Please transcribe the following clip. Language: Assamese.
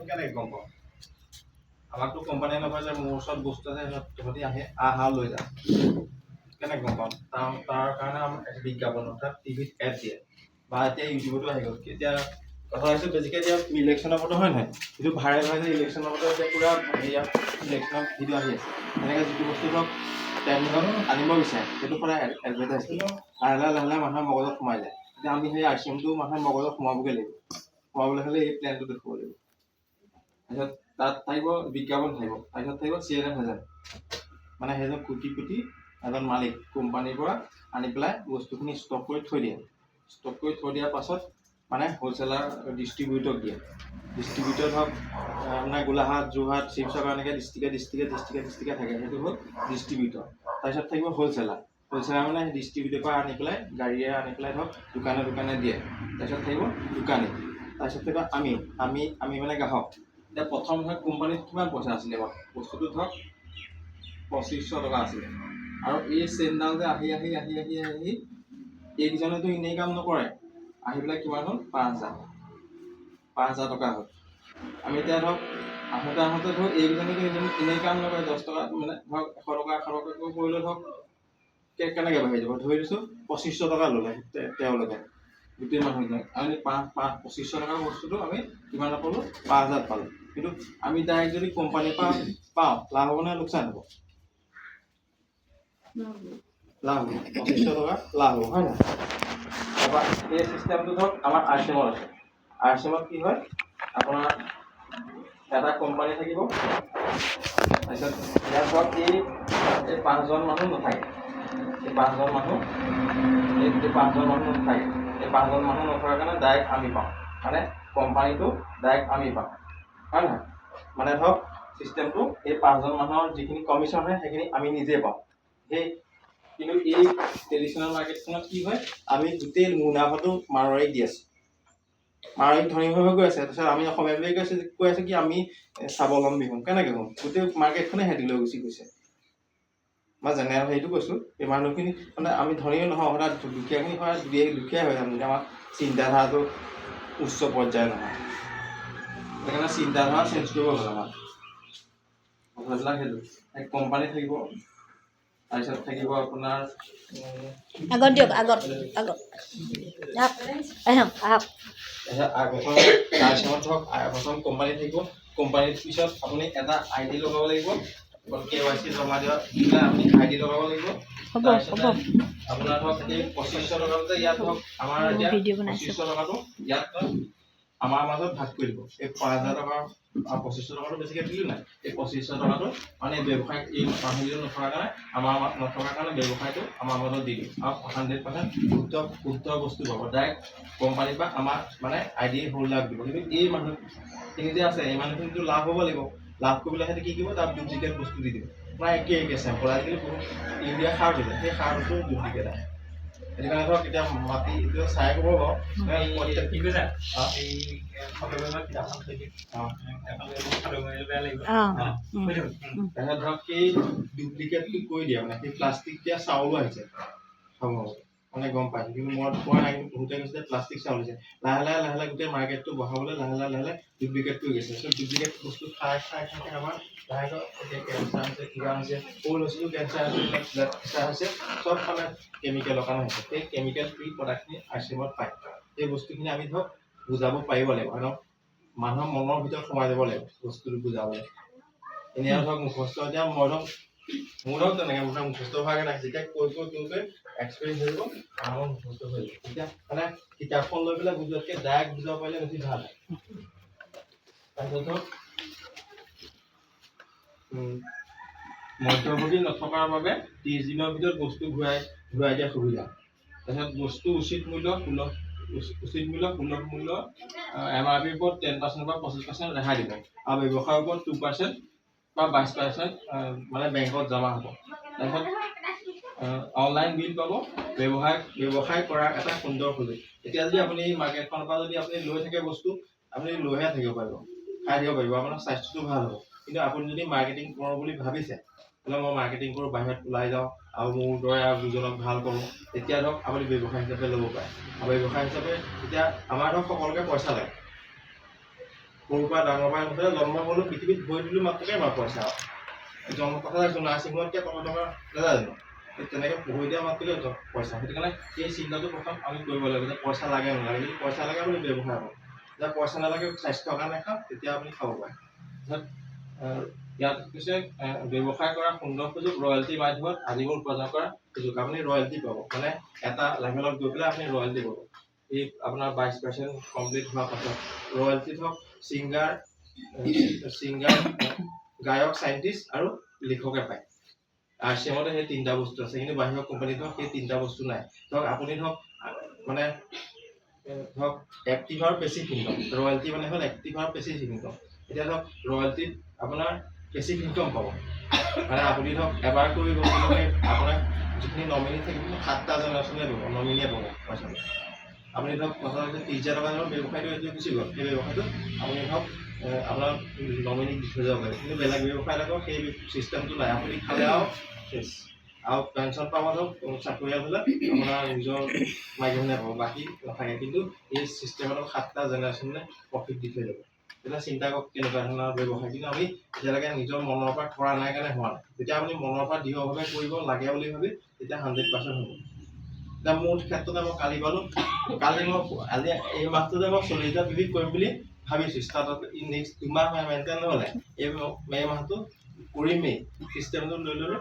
কেনেকৈ গম পাওঁ আমাকতো কোম্পানীয়ে নকয় যে মোৰ ওচৰত বস্তু আছে তহঁতি আহা লৈ যা কেনেকৈ গম পাম তাৰ কাৰণে আমাৰ বিজ্ঞাপন অৰ্থাৎ টিভিত এড দিয়ে বা এতিয়া ইউটিউবতো আহি গ'ল এতিয়া কথা হৈছে বেছিকৈ এতিয়া ইলেকশ্যনৰ ফটো হয় নহয় যিটো ভাইৰেল হয় যে ইলেকশ্যনৰ ফটো এতিয়া পূৰা ইয়াত ইলেকশ্যনৰ ভিডিঅ' আহি আছে এনেকৈ যিটো বস্তু ধৰক ট্ৰেণ্ডিঙত আনিব বিচাৰে সেইটো সদায় এডভাৰটাইজ দিয়ে লাহে লাহে মানুহৰ মগজত সোমাই যায় এতিয়া আমি সেই RCMটো মানুহৰ মগজত সোমাবগৈ লাগিব সোমাবলৈ হ'লে এই প্লেনটো দেখুৱাব লাগিব তাৰপিছত তাত থাকিব বিজ্ঞাপন থাকিব তাৰপিছত থাকিব CNN ভেজাল মানে সেইজন কোটি কোটি এজন মালিক কোম্পানীৰ পৰা আনি পেলাই বস্তুখিনি ষ্টক কৰি থৈ দিয়ে ষ্টক কৰি থৈ দিয়াৰ পাছত মানে হ'লচেলাৰ ডিষ্ট্ৰিবিউটৰক দিয়ে ডিষ্ট্ৰিবিউটৰ ধৰক আপোনাৰ গোলাঘাট যোৰহাট শিৱসাগৰ এনেকৈ ডিষ্ট্ৰিক্টে থাকে সেইটো হ'ল ডিষ্ট্ৰিবিউটৰ তাৰপিছত থাকিব হ'লচেলাৰ মানে ডিষ্ট্ৰিবিউটৰ পৰা আনি পেলাই গাড়ীৰে আনি পেলাই ধৰক দোকানে দিয়ে তাৰপিছত থাকিব দোকানী তাৰপিছত থাকিব আমি মানে গ্ৰাহক এতিয়া প্ৰথম ধৰক কোম্পানীত কিমান পইচা আছিলে বাৰু বস্তুটো ধৰক 2500 টকা আছিলে আৰু এই চেইনডাল যে আহি এইকেইজনেতো এনেই কাম নকৰে আহি পেলাই কিমান হ'ল 5,000 টকা হ'ল আমি এতিয়া ধৰক আহোঁতে ধৰক এইকেইজনেতো এনেই কাম নকৰে 10 টকা মানে ধৰক 100 টকাকৈ কৰিলে ধৰক কেনেকৈ বাঢ়ি যাব ধৰি দিছোঁ 2500 টকা ল'লে তেওঁলোকে গোটেই মানুহজনে আমি 2500 টকাৰ বস্তুটো আমি কিমান পালোঁ 5,000 পালোঁ কিন্তু আমি ডাইৰেক্ট যদি কোম্পানীৰ পৰা পাওঁ লাভ হ'ব নে লোকচান হ'ব লাভ হ'ব 2500 টকা লাভ হ'ব হয় নহয় তাৰপৰা এই চিষ্টেমটো ধৰক আমাৰ RCMত আছে RCMত কি হয় আপোনাৰ এটা কোম্পানী থাকিব তাৰপিছত ইয়াৰ ধৰক এই 5জন মানুহ নাথাকে এই 5জন মানুহ নাথাকে এই 5জন মানুহ নথকাৰ কাৰণে ডাইৰেক্ট আমি পাওঁ মানে কোম্পানীটো ডাইৰেক্ট আমি পাওঁ হয় নহয় মানে ধৰক চিষ্টেমটো এই 5জন মানুহৰ যিখিনি কমিশ্যন হয় সেইখিনি আমি নিজে পাওঁ সেই কিন্তু এই ট্ৰেডিশ্যনেল মাৰ্কেটখনত কি হয় আমি গোটেই মুনাফাটো মাৰোৱাৰীক দি আছোঁ মাৰোৱাৰীক ধনী হৈ গৈ আছে তাৰপিছত আমি অসমীয়া কৈ আছে কি আমি স্বাৱলম্বী হ'ম কেনেকৈ হ'ম গোটেই মাৰ্কেটখনে সিহঁতি লৈ গুচি গৈছে মই জেনেৰেল হেৰিটো কৈছোঁ এই মানুহখিনি মানে আমি ধনীও নহওঁ সদায় দুখীয়াখিনি হয় দুখীয়াই হৈ যাম যদি আমাৰ চিন্তাধাৰাটো উচ্চ পৰ্যায়ৰ নহয় সেইকাৰণে চিন্তাধাৰা চেঞ্জ কৰিব হ'ল আমাৰ কথাবিলাক সেইটো এক কোম্পানী থাকিব তাৰপিছত থাকিব আপোনাৰ আগত দিয়ক আগত প্ৰথম কোম্পানী থাকিব কোম্পানীৰ পিছত আপুনি এটা ID লগাব লাগিব KYC জমা দিলে আপুনি ID লগাব লাগিব তাৰপিছতে আপোনাৰ ধৰক এই 2500 টকাটো যে ইয়াত ধৰক আমাৰ এতিয়া 2500 টকাটো ইয়াত আমাৰ মাজত ভাগ কৰি দিব এই 5,000 টকা আৰু 2500 টকাটো বেছিকৈ দিলোঁ নাই এই 2500 টকাটো মানে ব্যৱসায় এই মানুহজন নথকাৰ কাৰণে আমাৰ নথকাৰ কাৰণে ব্যৱসায়টো আমাৰ মাজত দি দিম আৰু 100% শুদ্ধ বস্তু পাব ডাইৰেক্ট কোম্পানীৰ পৰা আমাৰ মানে ID হোল্ডাৰ দিব কিন্তু এই মানুহখিনি যে আছে এই মানুহখিনিতো লাভ হ'ব লাগিব লাভ কৰিবলৈ সিহঁতে কি কৰিব তাত ডুপ্লিকেট বস্তু দি দিব প্ৰায় একে চেম্পল আজিকালি বহুত ইউৰিয়া সাৰ দিলে সেই সাৰটো ডুপ্লিকেট আহে সেইটো কাৰণে ধৰক এতিয়া মাটি এতিয়া চাই ক'ব বাৰু কি কৈছে ধৰক সেই ডুপ্লিকেটটো কৰি দিয়ে মানে সেই প্লাষ্টিক দিয়া চাউলো আহিছে মানে গম পায় কিন্তু মই পোৱা নাই কিন্তু বহুতে কৈছে প্লাষ্টিক চাউল হৈছে লাহে লাহে গোটেই মাৰ্কেটটো বঢ়াবলৈ লাহে লাহে ডুপ্লিকেট কৰি গৈছে চ' ডুপ্লিকেট বস্তু খাই আমাৰ লাহেকৈ এতিয়া কেঞ্চাৰ হৈছে কিবা হৈছে সৰু ল'ৰা ছোৱালীও কেঞ্চাৰ হৈছে ব্লাড প্ৰেছাৰ হৈছে চব মানে কেমিকেলৰ কাৰণে হৈছে সেই কেমিকেল ফ্ৰী প্ৰডাক্টখিনি RCMত পায় সেই বস্তুখিনি আমি ধৰক বুজাব পাৰিব লাগিব ধৰক মানুহৰ মনৰ ভিতৰত সোমাই যাব লাগিব বস্তুটো বুজাবলৈ এনেই আৰু ধৰক মুখস্থ এতিয়া মই ধৰক মোৰ ধৰক তেনেকৈ মুখস্থ হোৱাকৈ নাই যেতিয়া কৈ এক্সপিৰিয়েঞ্চ হৈ যাব আমাৰ মুখস্থ হৈ যাব তেতিয়া মানে কিতাপখন লৈ পেলাই বুজোৱাতকৈ ডাইৰেক্ট বুজাব পাৰিলে বেছি ভাল হয় তাৰপিছত ধৰক মধ্যভোগী নথকাৰ বাবে 30 দিনৰ ভিতৰত বস্তু ঘূৰাই দিয়া সুবিধা তাৰপিছত বস্তু উচিত মূল্য সুলভ মূল্য MRP ওপৰত 10% বা 25% ৰেহাই দিব আৰু ব্যৱসায়ৰ ওপৰত 2% বা 22% মানে বেংকত জমা হ'ব তাৰপিছত অনলাইন বিল পাব ব্যৱসায় কৰাৰ এটা সুন্দৰ সুযোগ এতিয়া যদি আপুনি মাৰ্কেটখনৰ পৰা যদি আপুনি লৈ থাকে বস্তু আপুনি লৈহে থাকিব পাৰিব খাই থাকিব পাৰিব আপোনাৰ স্বাস্থ্যটো ভাল হ'ব কিন্তু আপুনি যদি মাৰ্কেটিং কৰোঁ বুলি ভাবিছে বোলে মই মাৰ্কেটিং কৰোঁ বাহিৰত ওলাই যাওঁ আৰু মোৰ দৰে আৰু দুজনক ভাল কৰোঁ তেতিয়া ধৰক আপুনি ব্যৱসায় হিচাপে ল'ব পাৰে আৰু ব্যৱসায় হিচাপে এতিয়া আমাৰ ধৰক সকলোকে পইচা লাগে সৰুৰ পৰা ডাঙৰ পৰা মুঠতে জন্ম হ'লো পৃথিৱীত ভৰি দিলোঁ মাত্ৰকে আমাৰ পইচা জন্ম কথা কৈছোঁ নাৰ্ছিঙতকৈ টকা নাযায় জানো তেনেকৈ পঢ়ি দিয়া মাত্ৰকে পইচা সেইটো কাৰণে এই চিন্তাটো প্ৰথম আমি কৰিব লাগিব যে পইচা লাগে নালাগে যদি পইচা লাগে আপুনি ব্যৱসায় কৰক যে পইচা নালাগে স্বাস্থ্যৰ কাৰণে খাওক তেতিয়া আপুনি খাব পাৰে ইয়াত কৈছে ব্যৱসায় কৰাৰ সুন্দৰ সুযোগ ৰয়েলটি মাধ্যমত আজীৱন উপাৰ্জন কৰাৰ সুযোগ আপুনি ৰয়েলটি পাব মানে এটা লেভেলত গৈ পেলাই আপুনি ৰয়েলটি পাব এই আপোনাৰ 22% কমপ্লিট হোৱাৰ পাছত ৰয়েলটিত হওক ছিংগাৰ গায়ক চাইণ্টিষ্ট আৰু লিখকে পায় RCMতে সেই তিনিটা বস্তু আছে কিন্তু বাহিৰৰ কোম্পানীত হওক সেই তিনিটা বস্তু নাই ধৰক আপুনি ধৰক মানে ধৰক এক্টিভ আৰু পেছিভ ইনকাম ৰয়েলটি মানে হ'ল এক্টিভ আৰু পেছিভ ইনকাম এতিয়া ধৰক ৰয়েলটিত আপোনাৰ পেছিভ ইনকাম পাব মানে আপুনি ধৰক এবাৰ কৰিব আপোনাৰ যিখিনি নমিনি থাকিব 7টা জেনেৰেশ্যনে পাব নমিনিয়ে পাব পইচাটো আপুনি ধৰক কথা হৈছে 30,000 টকা ব্যৱসায়টো এইটো গুচি গ'ল সেই ব্যৱসায়টো আপুনি ধৰক আপোনাৰ নমিনি দি থৈ যাব পাৰে কিন্তু বেলেগ ব্যৱসায় আকৌ সেই চিষ্টেমটো নাই আপুনি খালে আৰু পেঞ্চন পাব ধৰক চাকৰিয়াল হ'লে আপোনাৰ নিজৰ মাইকীজনীয়ে পাব বাকী নাথাকে কিন্তু এই চিষ্টেমত 7টা জেনেৰেশ্যনে প্ৰফিট দি থৈ যাব এতিয়া চিন্তা কৰক কেনেকুৱা ধৰণৰ ব্যৱসায় কিন্তু আমি এতিয়ালৈকে নিজৰ মনৰ পৰা কৰা নাই কাৰণে হোৱা নাই যেতিয়া আপুনি মনৰ পৰা দৃঢ়ভাৱে কৰিব লাগে বুলি ভাবি তেতিয়া 100% হ'ব এতিয়া মোৰ ক্ষেত্ৰতে মই কালি পালোঁ কালি মই আজি এই মাহটোতে মই 40টা বিক্ৰী কৰিম বুলি ভাবিছোঁ ষ্টাৰ্টত নেক্সট 2 মাহ মেইনটেইন নহ'লে এই মাহটো কৰিমেই চিষ্টেমটো লৈ ল'লোঁ